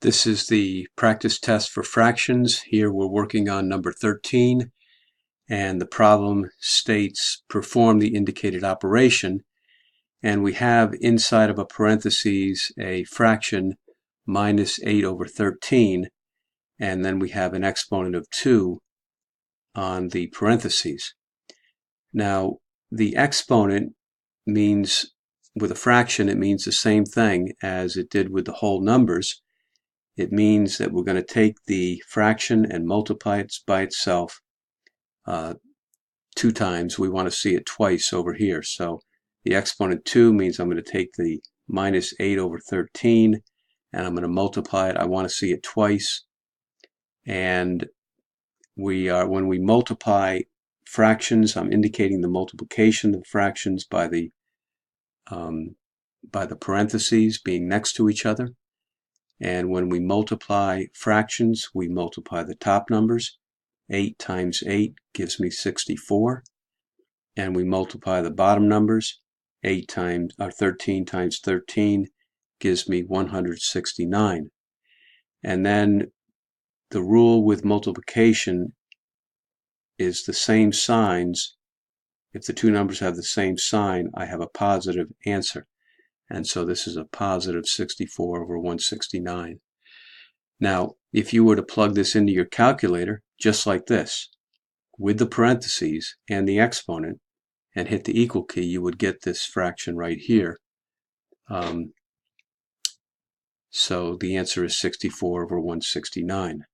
This is the practice test for fractions. Here we're working on number 13, and the problem states perform the indicated operation, and we have inside of a parentheses a fraction minus 8 over 13, and then we have an exponent of 2 on the parentheses. Now the exponent means, with a fraction, it means the same thing as it did with the whole numbers. It means that we're going to take the fraction and multiply it by itself 2 times. We want to see it twice over here. So the exponent 2 means I'm going to take the minus 8 over 13 and I'm going to multiply it. I want to see it twice. And when we multiply fractions, I'm indicating the multiplication of fractions by the parentheses being next to each other. And when we multiply fractions, we multiply the top numbers. 8 times 8 gives me 64. And we multiply the bottom numbers. 13 times 13 gives me 169. And then the rule with multiplication is the same signs. If the two numbers have the same sign, I have a positive answer. And so this is a positive 64 over 169. Now, if you were to plug this into your calculator, just like this, with the parentheses and the exponent, and hit the equal key, you would get this fraction right here. So the answer is 64 over 169.